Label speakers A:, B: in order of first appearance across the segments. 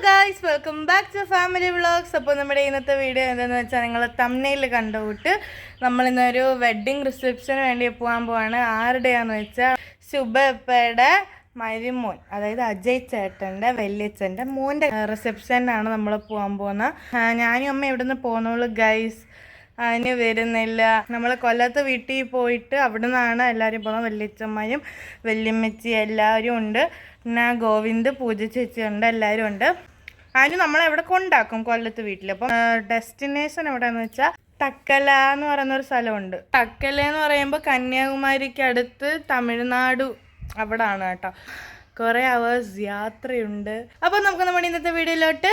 A: Guys, welcome back to family vlogs. അപ്പോൾ നമ്മുടെ ഇന്നത്തെ വീഡിയോ എന്താണെന്ന് വെച്ചാൽ നിങ്ങൾ തംബ്നെയിൽ കണ്ടുവിട്ട് നമ്മളിന്നൊരു വെഡ്ഡിങ് റിസപ്ഷന് വേണ്ടി പോകാൻ പോവാണ്. ആരുടെയാന്ന് വെച്ചാൽ ശുഭപ്പയുടെ മരുമോൻ, അതായത് അജയ് ചേട്ടൻ്റെ വല്യച്ഛൻ്റെ മോൻ്റെ റിസപ്ഷനാണ് നമ്മൾ പോകാൻ പോകുന്നത്. ഞാനും അമ്മ ഇവിടെ നിന്ന് പോകുന്നുള്ളൂ ഗൈസ്. അതിന് വരുന്നില്ല. നമ്മൾ കൊല്ലത്ത് വീട്ടിൽ പോയിട്ട് അവിടെ നിന്നാണ് എല്ലാവരും പോകുന്നത്. വല്യച്ഛന്മാരും വല്യമ്മച്ചി എല്ലാവരും ഉണ്ട്. പിന്നെ ഗോവിന്ദ്, പൂജ ചേച്ചി ഉണ്ട്, എല്ലാവരും ഉണ്ട്. അതിന് നമ്മളെവിടെ കൊണ്ടാക്കും കൊല്ലത്ത് വീട്ടിൽ. അപ്പം ഡെസ്റ്റിനേഷൻ എവിടെയാണെന്ന് വെച്ചാൽ തക്കല എന്ന് പറയുന്നൊരു സ്ഥലമുണ്ട്. തക്കല എന്ന് പറയുമ്പോൾ കന്യാകുമാരിക്ക് അടുത്ത് തമിഴ്നാട് അവിടെ ആണ് കേട്ടോ. കുറേ അവേഴ്സ് യാത്രയുണ്ട്. അപ്പം നമുക്ക് നമ്മുടെ ഇന്നത്തെ വീഡിയോയിലോട്ട്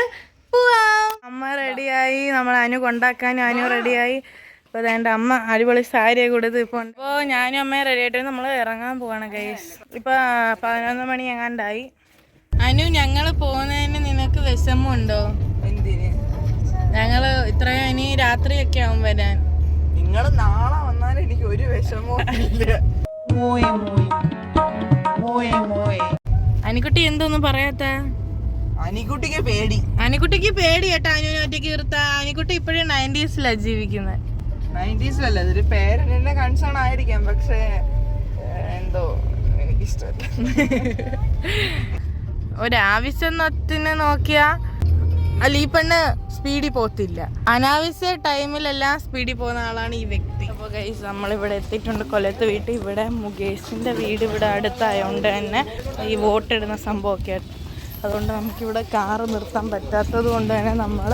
A: പോവാം. അമ്മ റെഡിയായി, നമ്മൾ അനു കൊണ്ടാക്കാനും അനു റെഡിയായി. ഇപ്പോൾ വേണ്ട അമ്മ അടിപൊളി സാരിയൊക്കെ കൊടുത്ത് ഇപ്പോൾ ഞാനും അമ്മയെ റെഡി ആയിട്ട് നമ്മൾ ഇറങ്ങാൻ പോവാണ് ഗൈസ്. ഇപ്പോൾ 11 മണി എങ്ങാണ്ടായി. അനു, ഞങ്ങൾ പോകുന്നതിന് നിനക്ക് വിഷമമുണ്ടോ?
B: എന്തിന്?
A: ഞങ്ങൾ ഇത്രയും ഇനി രാത്രിയൊക്കെ ആവും വരാൻ.
B: നിങ്ങൾ നാളെ വന്നാൽ എനിക്ക് ഒരു വിഷമവും ഇല്ല.
A: അനിക്കുട്ടി എന്തോന്നും പറയാത്ത?
B: അനിക്കുട്ടിക്ക് പേടി.
A: അനിക്കുട്ടിക്ക് പേടി കേട്ടോ അനുവിനെ ഒറ്റയ്ക്ക് നിർത്താ. അനിക്കുട്ടി ഇപ്പോഴും 90s ജീവിക്കുന്നത്.
B: 90s അതൊരു പേരന്റിന്റെ കൺസേൺ ആയിരിക്കാം, പക്ഷെ എന്തോ എനിക്കിഷ്ടമല്ല.
A: ഒരാവശ്യത്തിന് നോക്കിയാ അല്ല, ഈ പെണ്ണ് സ്പീഡിൽ പോകത്തില്ല. അനാവശ്യ ടൈമിലെല്ലാം സ്പീഡിൽ പോകുന്ന ആളാണ് ഈ വ്യക്തി. അപ്പോൾ ഗൈസ്, നമ്മളിവിടെ എത്തിയിട്ടുണ്ട് കൊല്ലത്ത് വീട്ടിൽ. ഇവിടെ മുകേഷിൻ്റെ വീട് ഇവിടെ അടുത്തായതുകൊണ്ട് തന്നെ ഈ വോട്ടിടുന്ന സംഭവമൊക്കെ ആയിട്ട്, അതുകൊണ്ട് നമുക്കിവിടെ കാറ് നിർത്താൻ പറ്റാത്തത് കൊണ്ട് തന്നെ നമ്മൾ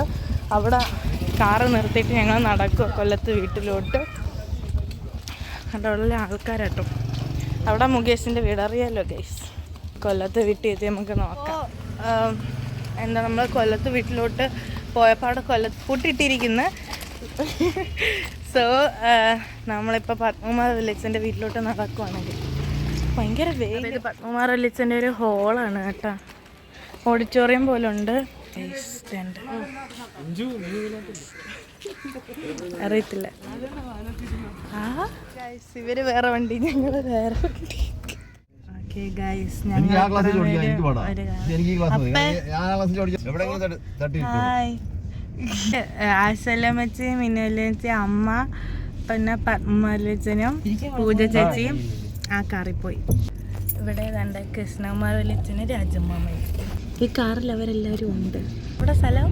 A: അവിടെ കാറ് നിർത്തിയിട്ട് ഞങ്ങൾ നടക്കുക കൊല്ലത്ത് വീട്ടിലോട്ട്. അവിടെ ആൾക്കാരാട്ടോ. അവിടെ മുകേഷിൻ്റെ വീട് അറിയാമല്ലോ ഗൈസ്. കൊല്ലത്ത് വീട്ടിൽ എത്തി നമുക്ക് നോക്കാം. എന്താ, നമ്മൾ കൊല്ലത്ത് വീട്ടിലോട്ട് പോയപ്പോൾ അവിടെ കൊല്ലത്ത് പൂട്ടിയിട്ടിരിക്കുന്നു. സോ നമ്മളിപ്പോൾ പത്മകുമാർ വില്ലേജിൻ്റെ വീട്ടിലോട്ട് നടക്കുവാണെങ്കിൽ ഭയങ്കര വെയിൽ. പത്മകുമാർ വില്ലേജിൻ്റെ ഒരു ഹോളാണ് കേട്ടോ, ഓഡിറ്റോറിയം പോലെ ഉണ്ട്. അറിയത്തില്ല. ഇവര് വേറെ വണ്ടി, ഞങ്ങള് വേറെ വണ്ടി. ആശലമ്മച്ചി, മിന്നലച്ചി, അമ്മ, പിന്നെ പത്മലച്ചനും പൂജ ചേച്ചിയും ആ കാറിൽ പോയി. ഇവിടെ കണ്ട കൃഷ്ണകുമാർ വലിയച്ഛന്, രാജമ്മ. ഈ കാറിൽ അവരെല്ലാവരും ഉണ്ട്. ഇവിടെ സ്ഥലം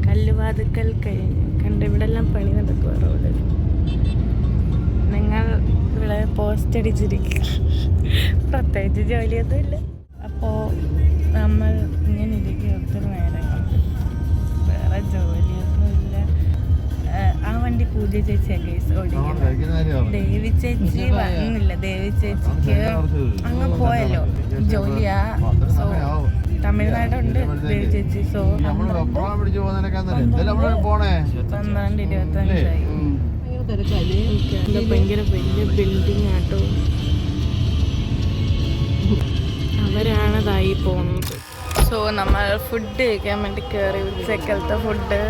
A: കല്ലുവാതുക്കൽ കഴിഞ്ഞു. കണ്ട് ഇവിടെ എല്ലാം പണി നടക്കുക റോഡ്. നിങ്ങൾ ഇവിടെ പോസ്റ്റ് അടിച്ചിരിക്കുക, പ്രത്യേകിച്ച് ജോലിയൊന്നുമില്ല. അപ്പോൾ നമ്മൾ ഇങ്ങനെ ഇരിക്കുക ഒത്തിരി നേരം കൊണ്ട്, വേറെ ജോലിയൊന്നുമില്ല. ആ വണ്ടി പൂജ ചേച്ചിയാണ് കേസ് ഓടിക്കുന്നത്. ദേവി ചേച്ചി വന്നില്ല. ദേവി ചേച്ചിക്ക് അങ്ങ് പോയല്ലോ ജോലിയാ. സോ തമിഴ്നാടുണ്ട് ദേവി ചേച്ചി. സോ 12-25ആയി. ഭയങ്കര വലിയ ബിൽഡിംഗ് ആട്ടോ. അവരാണതായി പോകുന്നത്. സോ നമ്മൾ ഫുഡ് കഴിക്കാൻ വേണ്ടി കയറി. ഉച്ചക്കലത്തെ ഫുഡ്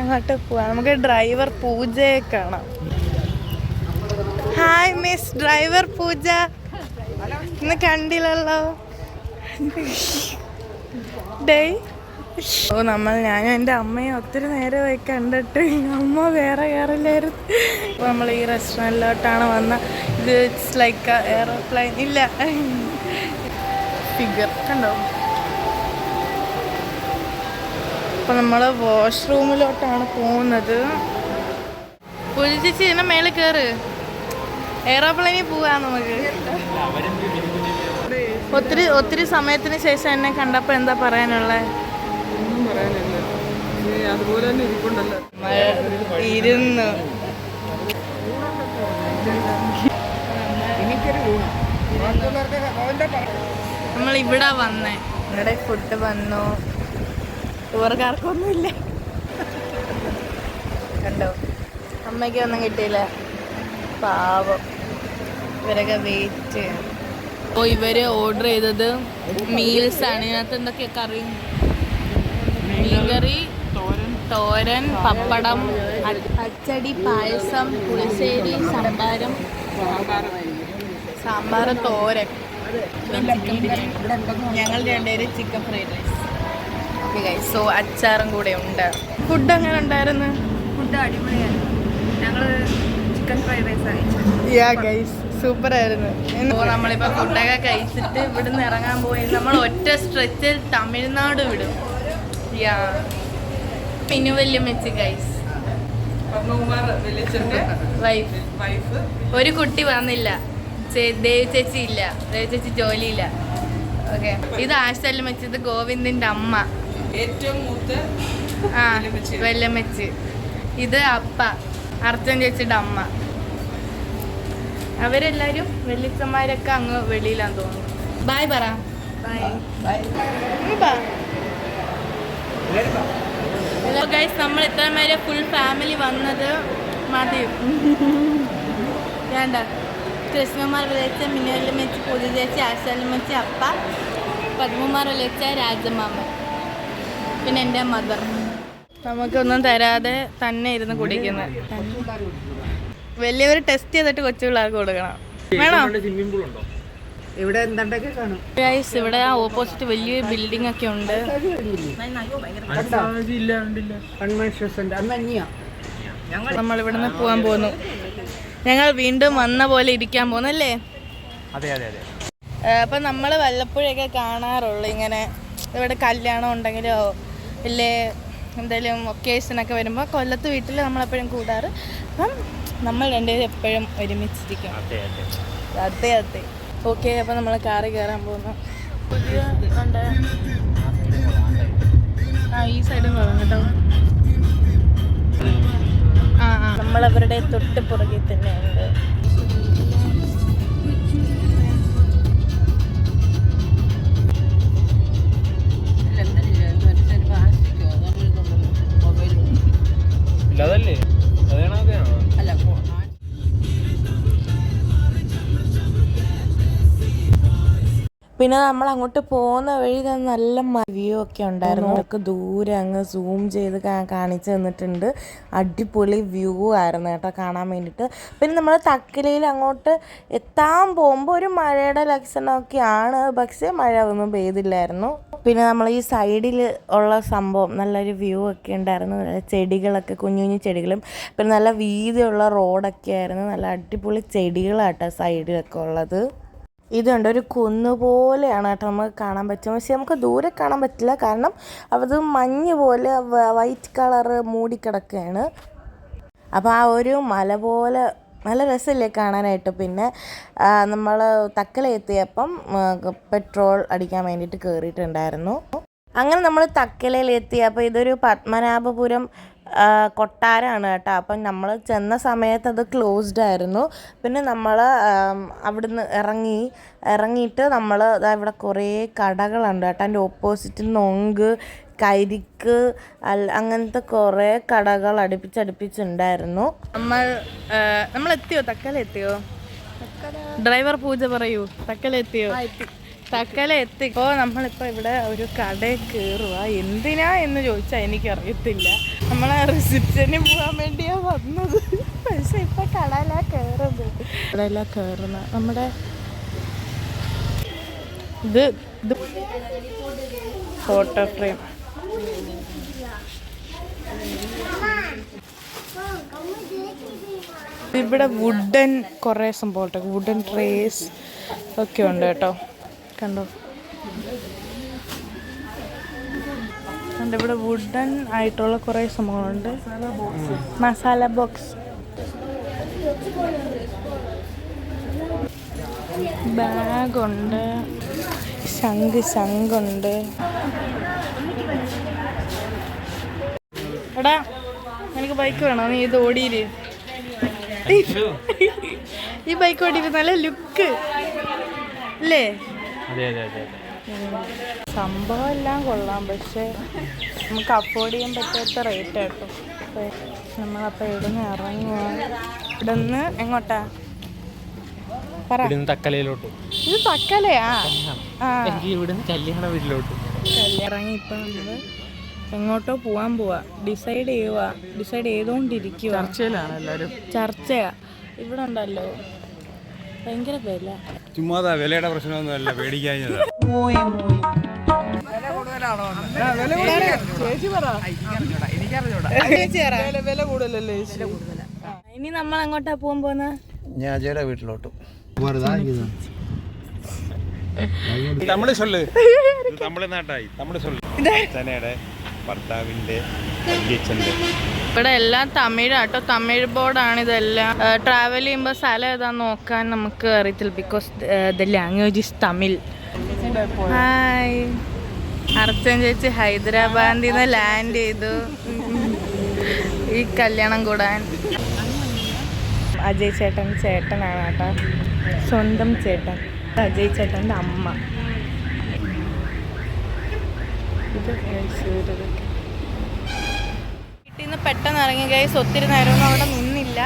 A: അങ്ങോട്ട് പോവാം. നമുക്ക് ഡ്രൈവർ പൂജയെ കാണാം. ഹായ് മിസ് ഡ്രൈവർ പൂജ, ഇന്ന് കണ്ടില്ലല്ലോ. ഡേയ്. ഞാനും എൻ്റെ അമ്മയും ഒത്തിരി നേരമായി കണ്ടിട്ട്. അമ്മ വേറെ കയറില്ലായിരുന്നു. അപ്പോൾ നമ്മൾ ഈ റെസ്റ്റോറൻറ്റിലോട്ടാണ് വന്ന. ഇത് ഇറ്റ്സ് ലൈക്ക് എയർപ്ലെയിൻ. ഇല്ല, ഫിഗർ കണ്ടോ. അപ്പോൾ നമ്മൾ വാഷ്റൂമിലോട്ടാണ് പോകുന്നത്. പൂജ ചേച്ചി എന്നെ മേളിൽ കയറ്, എയർപ്ലെയിനിൽ പോവാ നമുക്ക്. ഒത്തിരി സമയത്തിന് ശേഷം എന്നെ കണ്ടപ്പോൾ എന്താ പറയാനുള്ളത്?
B: അതുപോലെ തന്നെ ഇരിപ്പുണ്ടല്ലോ.
A: ഇരുന്ന് നമ്മൾ ഇവിടെ വന്നേ. ഇവിടെ ഫുഡ് വന്നു. ടൂറുകാർക്കൊന്നുമില്ല കണ്ടോ. അമ്മയ്ക്ക് ഒന്നും കിട്ടിയില്ല, പാവം. ഇവരൊക്കെ വെയിറ്റ്. അപ്പോൾ ഇവര് ഓർഡർ ചെയ്തത് മീൽസാണ്. ഇതിനകത്ത് എന്തൊക്കെ കറി? മീൻകറി, തോരൻ, പപ്പടം, അച്ചടി, പായസം, പുളിശ്ശേരി, സംഭാരം, സാമ്പാർ, തോരൻ, ചിക്കൻ ബിരിയാണി. ഞങ്ങൾ രണ്ടുപേരും chicken fried rice. Okay guys, so അച്ചാറും കൂടെ ഉണ്ട്. ഫുഡ് എങ്ങനെ ഉണ്ടായിരുന്നു?
B: ഫുഡ് അടിപൊളിയാണ്. ഞങ്ങൾ ചിക്കൻ ഫ്രൈഡ് റൈസ് കഴിച്ചത്.
A: യാ ഗൈസ്, സൂപ്പർ ആയിരുന്നു. നമ്മളിപ്പോൾ ഫുഡൊക്കെ കഴിച്ചിട്ട് ഇവിടുന്ന് ഇറങ്ങാൻ പോയി. നമ്മൾ ഒറ്റ സ്ട്രെച്ചിൽ തമിഴ്നാട് വിടും. യാ, പിന്നെ വല്യമ്മച്ചി ഗൈസ്, വൈഫ്. ഒരു കുട്ടി വന്നില്ല, ദേവി ചേച്ചി ഇല്ല, ദേവി ചേച്ചി ജോലിയില്ല. ഓക്കെ, ഇത് ആശല്യമ്മച്ചി, ഇത് ഗോവിന്ദിന്റെ അമ്മ,
B: ഏറ്റവും മൂത്ത
A: വല്യമ്മച്ചി. ഇത് അപ്പ, അർച്ചൻ ചേച്ചിയുടെ അമ്മ. അവരെല്ലാരും വെള്ളിച്ചന്മാരൊക്കെ അങ്ങ് വെളിയിലാന്ന് തോന്നുന്നു. ബായ് പറ. ഹലോ ഗൈസ്, നമ്മൾ ഇത്ര പേരെ ഫുൾ ഫാമിലി വന്നത് മതി. വേണ്ട, കൃഷ്ണകുമാർ വിളിച്ച മിന്നവല്യമ്മച്ചി, പൂജ ചേച്ചി, ആശാലമ്മച്ചി, അപ്പ, പത്മകുമാർ വിളിച്ച രാജമാമ, പിന്നെ എൻ്റെ മദർ. നമുക്കൊന്നും തരാതെ തന്നെ ഇരുന്ന് കുടിക്കുന്നത്. വലിയവർ ടെസ്റ്റ് ചെയ്തിട്ട് കൊച്ചു പിള്ളേർക്ക് കൊടുക്കണം. വേണോ?
B: ഇവിടെ എന്തൊക്കെ കാണും
A: ഗൈസ്, ഇവിടെ ഓപ്പോസിറ്റ് വലിയൊരു ബിൽഡിംഗ് ഒക്കെ ഉണ്ട്. നമ്മൾ ഇവിടുന്ന് പോകാൻ പോകുന്നു. ഞങ്ങൾ വീണ്ടും വന്ന പോലെ ഇരിക്കാൻ പോകുന്നല്ലേ? അപ്പം നമ്മൾ വല്ലപ്പോഴൊക്കെ കാണാറുള്ളൂ ഇങ്ങനെ. ഇവിടെ കല്യാണം ഉണ്ടെങ്കിലോ ഇല്ലേ എന്തെങ്കിലും ഒക്കേഷനൊക്കെ വരുമ്പോൾ കൊല്ലത്ത് വീട്ടിൽ നമ്മളെപ്പോഴും കൂടാറ്. അപ്പം നമ്മൾ രണ്ടുപേരും എപ്പോഴും ഒരുമിച്ചിരിക്കും. അതെ അതെ. ഓക്കെ, അപ്പം നമ്മൾ കാറിൽ കയറാൻ പോകുന്നു. പുതിയ ഉണ്ട്. ഈ സൈഡും കാണാം കേട്ടോ. നമ്മളവരുടെ തൊട്ട് പുറകിൽ തന്നെയുണ്ട്.
C: അതല്ലേ അല്ല,
A: പിന്നെ നമ്മൾ അങ്ങോട്ട് പോകുന്ന വഴി നല്ല വ്യൂ ഒക്കെ ഉണ്ടായിരുന്നു. അതൊക്കെ ദൂരെ അങ്ങ് സൂം ചെയ്ത് കാണിച്ചു തന്നിട്ടുണ്ട്. അടിപൊളി വ്യൂ ആയിരുന്നു കേട്ടോ കാണാൻ വേണ്ടിയിട്ട്. പിന്നെ നമ്മൾ തക്കലയിൽ അങ്ങോട്ട് എത്താൻ പോകുമ്പോൾ ഒരു മഴയുടെ ലക്ഷണമൊക്കെയാണ്, പക്ഷേ മഴ ഒന്നും പെയ്തില്ലായിരുന്നു. പിന്നെ നമ്മൾ ഈ സൈഡിൽ ഉള്ള സംഭവം നല്ലൊരു വ്യൂ ഒക്കെ ഉണ്ടായിരുന്നു. നല്ല ചെടികളൊക്കെ, കുഞ്ഞു കുഞ്ഞു ചെടികളും, പിന്നെ നല്ല വീതിയുള്ള റോഡൊക്കെ ആയിരുന്നു. നല്ല അടിപൊളി ചെടികളാട്ടോ സൈഡിലൊക്കെ ഉള്ളത്. ഇതുണ്ട്, ഒരു കുന്നുപോലെയാണ് കേട്ടോ നമുക്ക് കാണാൻ പറ്റും. പക്ഷെ നമുക്ക് ദൂരെ കാണാൻ പറ്റില്ല, കാരണം അത് മഞ്ഞ് പോലെ വൈറ്റ് കളറ് മൂടിക്കിടക്കുകയാണ്. അപ്പോൾ ആ ഒരു മല പോലെ നല്ല രസമില്ലേ കാണാനായിട്ട്. പിന്നെ നമ്മൾ തക്കല എത്തിയപ്പം പെട്രോൾ അടിക്കാൻ വേണ്ടിയിട്ട് കയറിയിട്ടുണ്ടായിരുന്നു. അങ്ങനെ നമ്മൾ തക്കലയിൽ എത്തി. അപ്പോൾ ഇതൊരു പത്മനാഭപുരം കൊട്ടാരമാണ് കേട്ടോ. അപ്പം നമ്മൾ ചെന്ന സമയത്ത് അത് ക്ലോസ്ഡ് ആയിരുന്നു. പിന്നെ നമ്മൾ അവിടുന്ന് ഇറങ്ങിയിട്ട് നമ്മൾ ഇവിടെ കുറേ കടകളുണ്ട് കേട്ടോ. അതിൻ്റെ ഓപ്പോസിറ്റ് നൊങ്ക്, കരിക്ക്, അങ്ങനത്തെ കുറേ കടകൾ അടുപ്പിച്ചുണ്ടായിരുന്നു. നമ്മൾ എത്തിയോ? തക്കല എത്തിയോ? ഡ്രൈവർ പൂജ പറയൂ. തക്കല എത്തിയോ? തക്കല എത്തിക്കോ. നമ്മളിപ്പോൾ ഇവിടെ ഒരു കടയിൽ കയറുക. എന്തിനാ എന്ന് ചോദിച്ചാൽ എനിക്കറിയത്തില്ല. നമ്മൾ റിസപ്ഷന് പോകാൻ വേണ്ടിയാണ് വന്നത്. പക്ഷെ ഇപ്പം കടയിലാണ് കയറുന്നത്. നമ്മുടെ ഇത് ഫോട്ടോ ഫ്രെയിം. ഇവിടെ വുഡൻ കുറേ സംഭവം, വുഡൻ ട്രേസ് ഒക്കെ ഉണ്ട് കേട്ടോ. കണ്ടോ, ഇവിടെ വുഡൻ ആയിട്ടുള്ള കുറേ സംഭവങ്ങളുണ്ട്. മസാല ബോക്സ്, ബാഗുണ്ട്, ശംഖുണ്ട്. എടാ, എനിക്ക് ബൈക്ക് വേണോ? നീ ഇത് ഓടിയില്ലേ? ഈ ബൈക്ക് ഓടിയിട്ട് നല്ല ലുക്ക് അല്ലേ? സംഭവം എല്ലാം കൊള്ളാം, പക്ഷെ നമുക്ക് അഫോർഡ് ചെയ്യാൻ പറ്റാത്ത റേറ്റ് കേട്ടോ. നമ്മളപ്പോൾ ഇവിടുന്ന് ഇറങ്ങുക. ഇവിടുന്ന് എങ്ങോട്ടാ പറ?
C: തക്കലയിലോട്ട്.
A: ഇത് തക്കലയാ?
C: ഇവിടുന്ന് കല്യാണ വീട്ടിലോട്ട്
A: ഇറങ്ങി. ഇപ്പം നമ്മൾ എങ്ങോട്ടോ പോവാൻ പോവാ. ഡിസൈഡ് ചെയ്തുകൊണ്ടിരിക്കുക.
C: ചർച്ചയിലാണ് എല്ലാവരും.
A: ചർച്ചയാ. ഇവിടെ ഉണ്ടല്ലോ ഭയങ്കര വില.
D: ചുമ്മാതാ വിലയുടെ പ്രശ്നമൊന്നുമല്ല, പേടിക്കാഞ്ഞതാ.
A: ഇനി നമ്മൾ അങ്ങോട്ടാ പോകാൻ പോന്ന?
E: ഞാൻ അജയുടെ വീട്ടിലോട്ട്.
D: തമിഴ്നാട്ടായി അച്ഛനയുടെ ഭർത്താവിന്റെ
A: ഇവിടെ എല്ലാം തമിഴാട്ടോ, തമിഴ് ബോർഡാണ് ഇതെല്ലാം. ട്രാവൽ ചെയ്യുമ്പോൾ സ്ഥലം ഏതാന്ന് നോക്കാൻ നമുക്ക് അറിയത്തില്ല, because the language is Tamil. Hi, Archan ചേച്ചി ഹൈദരാബാദിൽ നിന്ന് ലാൻഡ് ചെയ്തു ഈ കല്യാണം കൂടാൻ. അജയ് ചേട്ടൻ്റെ ചേട്ടനാണ് കേട്ടോ, സ്വന്തം ചേട്ടൻ. അജയ് ചേട്ടൻ്റെ അമ്മ. ഇത് വീട്ടിൽ നിന്ന് പെട്ടെന്ന് ഇറങ്ങി ഗൈസ്. ഒത്തിരി നേരമൊന്നും അവിടെ നിന്നില്ല.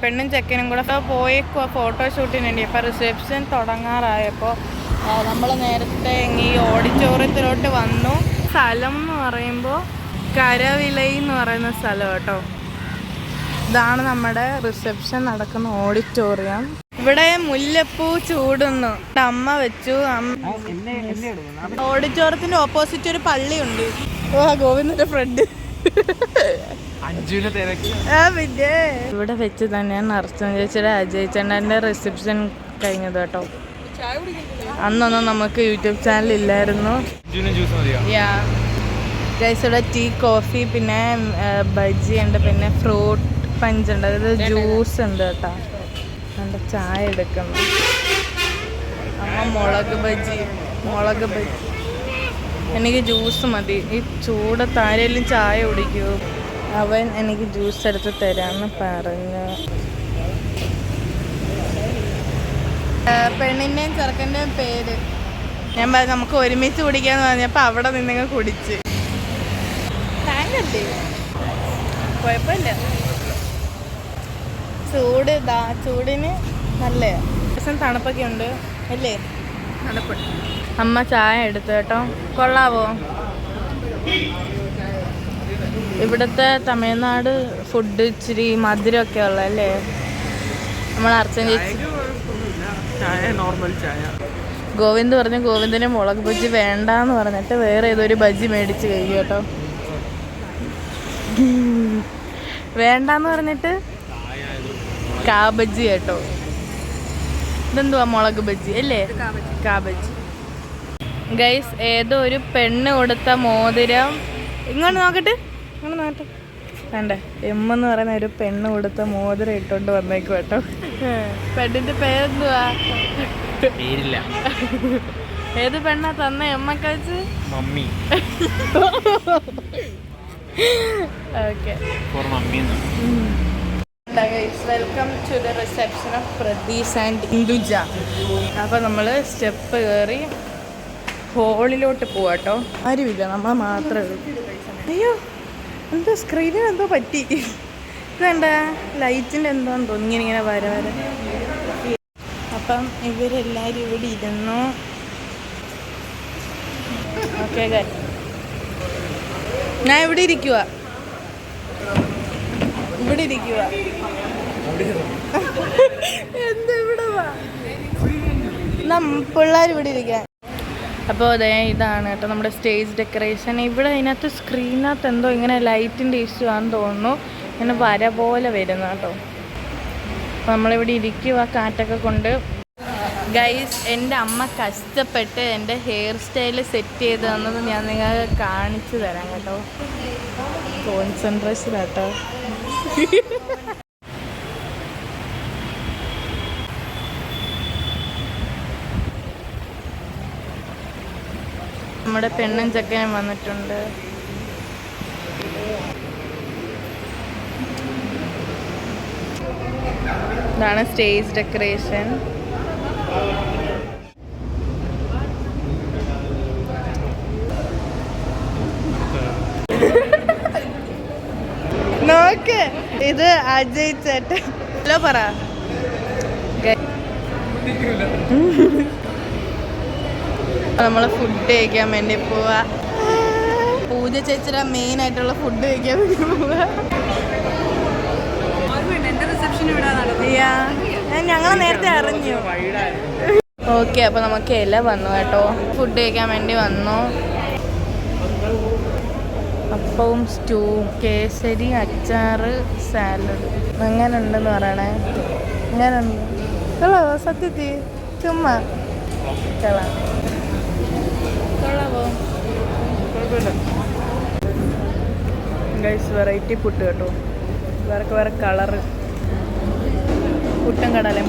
A: പെണ്ണും ചെക്കനും കൂടെ പോയേക്കുവാ ഫോട്ടോഷൂട്ടിന് വേണ്ടി. അപ്പോൾ റിസപ്ഷൻ തുടങ്ങാറായപ്പോൾ നമ്മൾ നേരത്തെ ഈ ഓഡിറ്റോറിയത്തിലോട്ട് വന്നു. സ്ഥലം എന്ന് പറയുമ്പോൾ കരവിലൈ എന്ന് പറയുന്ന സ്ഥലം കേട്ടോ. ഇതാണ് നമ്മുടെ റിസപ്ഷൻ നടക്കുന്ന ഓഡിറ്റോറിയം. ഇവിടെ മുല്ലപ്പൂ ചൂടുന്നു. അമ്മ വെച്ചു. ഓഡിറ്റോറിയത്തിന്റെ ഓപ്പോസിറ്റ് ഒരു പള്ളിയുണ്ട്. ഗോവിന്ദന്റെ ഫ്രണ്ട്. പിന്നെ ഇവിടെ വെച്ച് തന്നെയാണ് അർച്ചന ചേച്ചിയുടെ അജയ് ചേട്ടൻ്റെ റിസപ്ഷൻ കഴിഞ്ഞത് കേട്ടോ. അന്നൊന്നും നമുക്ക് യൂട്യൂബ് ചാനൽ ഇല്ലായിരുന്നു. ഇവിടെ ടീ, കോഫി, പിന്നെ ബജ്ജി ഉണ്ട്, പിന്നെ ഫ്രൂട്ട് പഞ്ച് ഉണ്ട്, അതായത് ജ്യൂസ് ഉണ്ട് കേട്ടോ. നല്ല ചായ എടുക്കുന്നു. അമ്മ മുളക് ബജ്ജി. എനിക്ക് ജ്യൂസ് മതി. ഈ ചൂടത്ത് ആരെങ്കിലും ചായ കുടിക്കൂ? അവൻ എനിക്ക് ജ്യൂസ് എടുത്ത് തരാമെന്ന് പറഞ്ഞു. പെണ്ണിൻ്റെയും ചെറുക്കൻ്റെയും പേര് ഞാൻ പറഞ്ഞു നമുക്ക് ഒരുമിച്ച് കുടിക്കാന്ന് പറഞ്ഞപ്പോൾ അവിടെ നിന്നങ്ങ് കുടിച്ച്. താങ്കല്ലേ, കുഴപ്പമില്ല. ചൂടിന് നല്ല തണുപ്പൊക്കെ ഉണ്ട് അല്ലേ? തണുപ്പുണ്ട്. അമ്മ ചായ എടുത്തു കേട്ടോ. കൊള്ളാവോ? ഇവിടുത്തെ തമിഴ്നാട് ഫുഡ് ഇച്ചിരി മധുരമൊക്കെ ഉള്ളല്ലേ? നമ്മൾ അർച്ചന ചേച്ചി ഗോവിന്ദ് പറഞ്ഞു ഗോവിന്ദിന് മുളക് ബജ്ജി വേണ്ടാന്ന് പറഞ്ഞിട്ട് വേറെ ഏതൊരു ബജ്ജി മേടിച്ച് കഴിക്കും കേട്ടോ. വേണ്ടാന്ന് പറഞ്ഞിട്ട് കാബജ്ജി കേട്ടോ. ഇതെന്തുവാ? മുളക് ബജ്ജി അല്ലേ? കാബജ്ജി. ഗൈസ്, ഏതോ ഒരു പെണ്ണ് കൊടുത്ത മോതിരം. ഇങ്ങോട്ട് നോക്കട്ടെ. വേണ്ടേ, എമ്മെന്ന് പറയുന്ന ഒരു പെണ്ണ് കൊടുത്ത മോതിരം ഇട്ടോണ്ട് വന്നേക്കും കേട്ടോ. പെണ്ണിന്റെ പേരെന്തുവാ?
C: പേരില്ല.
A: ഏത് പെണ്ണാ തന്ന എമ്മക്കച്ച്?
C: Mummy.
A: Okay, welcome to the reception of Prateesh and Induja. അപ്പോൾ നമ്മൾ സ്റ്റെപ്പ് കയറി ഹോളിലോട്ട് പോവാട്ടോ. ആരുമില്ല, നമ്മൾ മാത്രമേ ഉള്ളൂ. അയ്യോ, എന്തോ സ്ക്രീനിന് എന്തോ പറ്റി. ഇതെന്താ ലൈറ്റിൻ്റെ എന്തോന്ന് തോന്നി ഇങ്ങനെ വര. അപ്പം ഇവരെല്ലാവരും ഇവിടെ ഇരുന്നു. ഓക്കെ, ഞാൻ ഇവിടെ ഇരിക്കുക. എന്താ ഇവിടെ പിള്ളേർ ഇവിടെ ഇരിക്കാൻ. അപ്പോൾ അതെ, ഇതാണ് കേട്ടോ നമ്മുടെ സ്റ്റേജ് ഡെക്കറേഷൻ. ഇവിടെ അതിനകത്ത് സ്ക്രീനകത്ത് എന്തോ ഇങ്ങനെ ലൈറ്റിൻ്റെ ഇഷ്യൂ ആണെന്ന് തോന്നുന്നു. ഇങ്ങനെ വര പോലെ വരുന്ന കേട്ടോ. അപ്പോൾ നമ്മളിവിടെ ഇരിക്കുക കാറ്റൊക്കെ കൊണ്ട്. ഗൈസ്, എൻ്റെ അമ്മ കഷ്ടപ്പെട്ട് എൻ്റെ ഹെയർ സ്റ്റൈൽ സെറ്റ് ചെയ്ത് തന്നത് ഞാൻ നിങ്ങൾക്ക് കാണിച്ചു തരാം കേട്ടോ. കോൺസെൻട്രേഷൻ കേട്ടോ. നമ്മുടെ പെണ്ണും ചെക്കനും വന്നിട്ടുണ്ട്. ഇതാണ് സ്റ്റേജ് ഡെക്കറേഷൻ. നോക്ക്, ഇത് അജയ് ചേട്ടൻ. ഹലോ പറ. നമ്മള് ഫുഡ് കഴിക്കാൻ വേണ്ടി പോവാ. പൂജ ചേച്ചിയുടെ മെയിൻ ആയിട്ടുള്ള ഫുഡ് കഴിക്കാൻ വേണ്ടി പോവാ. ഞങ്ങൾ നേരത്തെ അറിഞ്ഞു. ഓക്കെ, അപ്പോൾ നമുക്ക് ഇല വന്നു കേട്ടോ. ഫുഡ് കഴിക്കാൻ വേണ്ടി വന്നു. അപ്പവും സ്റ്റൂവും, കേസരി, അച്ചാറ്, സാലഡ്. എങ്ങനെ ഉണ്ടെന്ന് പറയണേ. എങ്ങനെ ഉണ്ട്? കൊള്ളാവോ? സത്യത്തിൽ ചുമ്മാ കൊള്ളാവോ? ഗൈസ്, വെറൈറ്റി പുട്ട് കേട്ടോ. വേറെ കളറ്. പുട്ടും കടലയും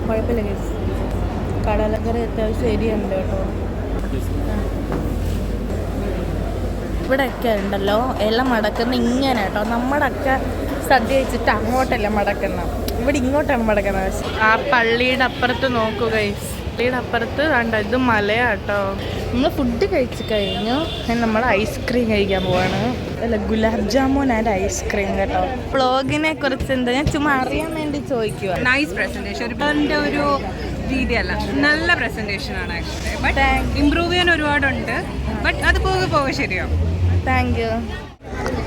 A: കുഴപ്പമില്ല ഗൈസ്. കടലക്കറി അത്യാവശ്യം എരിയുണ്ട് കേട്ടോ. ഇവിടെയൊക്കെ ഉണ്ടല്ലോ ഇല മടക്കുന്ന ഇങ്ങനെ കേട്ടോ. നമ്മുടെയൊക്കെ സദ്യ വെച്ചിട്ട് അങ്ങോട്ടല്ല മടക്കുന്ന, ഇവിടെ ഇങ്ങോട്ടാണ് മടക്കുന്നത്. ആ പള്ളിയുടെ അപ്പുറത്ത് നോക്കുക ഗൈസ്. പള്ളിയുടെ അപ്പുറത്ത് കണ്ടോ, ഇത് മലയാട്ടോ. നമ്മൾ ഫുഡ് കഴിച്ച് കഴിഞ്ഞു. നമ്മൾ ഐസ്ക്രീം കഴിക്കാൻ പോവാണ്. അല്ല, ഗുലാബ് ജാമുൻ ആൻഡ് ഐസ്ക്രീം കേട്ടോ. വ്ളോഗിനെ കുറിച്ച് എന്താ ഞാൻ ചുമ്മാ അറിയാൻ വേണ്ടി ചോദിക്കുക.
B: നൈസ് പ്രസന്റേഷൻ, ഒരു രീതിയല്ല, നല്ല പ്രസന്റേഷൻ ആണ് ആക്ച്വലി. ബട്ട് ഇമ്പ്രൂവ് ചെയ്യാൻ ഒരുപാടുണ്ട്. ബട്ട് അത് പോകെ ശരിയാവും.
A: Thank you.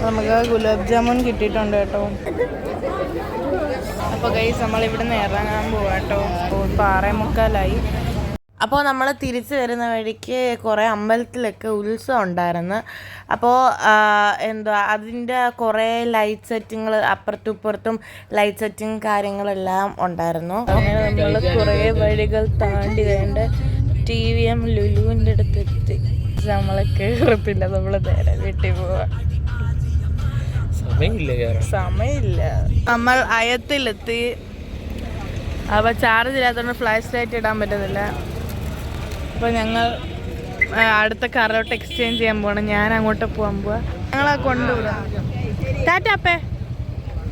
A: നമുക്ക് ഗുലാബ് ജാമുൻ കിട്ടിയിട്ടുണ്ട് കേട്ടോ. അപ്പോൾ ഗൈസ്, നമ്മൾ ഇവിടെ നിന്ന് ഇറങ്ങാൻ പോവാട്ടോ. 6:45. അപ്പോൾ നമ്മൾ തിരിച്ചു വരുന്ന വഴിക്ക് കുറേ അമ്പലത്തിലൊക്കെ ഉത്സവം ഉണ്ടായിരുന്നു. അപ്പോൾ അതിൻ്റെ കുറേ ലൈറ്റ് സെറ്റിങ്ങൾ, അപ്പുറത്തും ഇപ്പുറത്തും ലൈറ്റ് സെറ്റിങ് കാര്യങ്ങളെല്ലാം ഉണ്ടായിരുന്നു. അങ്ങനെ നമ്മൾ കുറേ വഴികൾ താണ്ടി കഴിഞ്ഞ് TVM ലുലുവിൻ്റെ അടുത്തെത്തി. നമ്മളെ കയറത്തില്ല, നമ്മൾ നേരെ വീട്ടിൽ പോവാ. സമയമില്ല. നമ്മൾ അയത്തിലെത്തി. അപ്പോൾ ചാർജ് ഇല്ലാത്തതുകൊണ്ട് ഫ്ലാഷ് ലൈറ്റ് ഇടാൻ പറ്റുന്നില്ല. അപ്പോൾ ഞങ്ങൾ അടുത്ത കാറിലോട്ട് എക്സ്ചേഞ്ച് ചെയ്യാൻ പോകണം. ഞാൻ അങ്ങോട്ട് പോകാൻ പോവാ. ഞങ്ങളെ കൊണ്ടുവിടാം. ടാറ്റ അപ്പേ.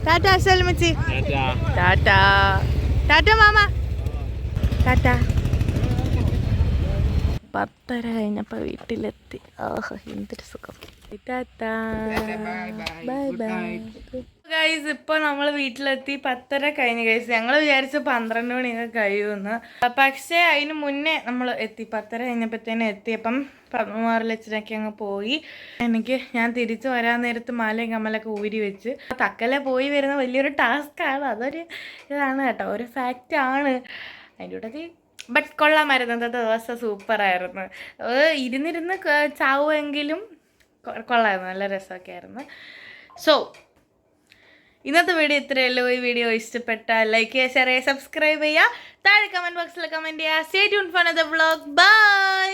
A: ടാറ്റ അസൽമിച്ചി. ടാറ്റ ടാറ്റ മാമ. ടാറ്റ. 10:30 കഴിഞ്ഞപ്പോൾ വീട്ടിലെത്തി. ഓഹോ, എന്തൊരു സുഖം. Bye bye guys. ഇപ്പോൾ നമ്മൾ വീട്ടിലെത്തി. 10:30 കഴിഞ്ഞ് ഗൈസ്. ഞങ്ങൾ വിചാരിച്ചു 12 മണിയൊക്കെ കഴിയുമെന്ന്. പക്ഷേ അതിന് മുന്നേ നമ്മൾ എത്തി. 10:30 കഴിഞ്ഞപ്പോഴത്തേനും എത്തിയപ്പം പത്മമാറിലച്ഛനൊക്കെ അങ്ങ് പോയി. ഞാൻ തിരിച്ച് വരാൻ നേരത്ത് മാലയും കമ്മലൊക്കെ ഊരി വെച്ച്. തക്കലെ പോയി വരുന്ന വലിയൊരു ടാസ്ക്കാണ്. അതൊരു ഇതാണ് കേട്ടോ, ഒരു ഫാക്റ്റാണ് അതിൻ്റെ കൂടെ. ബട്ട് കൊള്ളാമായിരുന്നു. അന്നത്തെ ദിവസം സൂപ്പറായിരുന്നു. ഇരുന്നിരുന്ന് ചാവുമെങ്കിലും കൊള്ളായിരുന്നു, നല്ല രസമൊക്കെ ആയിരുന്നു. സോ ഇന്നത്തെ വീഡിയോ ഇത്രയേ ഉള്ളൂ. ഈ വീഡിയോ ഇഷ്ടപ്പെട്ടാൽ ലൈക്ക് ചെയ്യുക, ഷെയർ ചെയ്യുക, സബ്സ്ക്രൈബ് ചെയ്യുക, താഴെ കമൻറ്റ് ബോക്സിൽ കമൻറ്റ് ചെയ്യുക. Stay tuned for another vlog. By.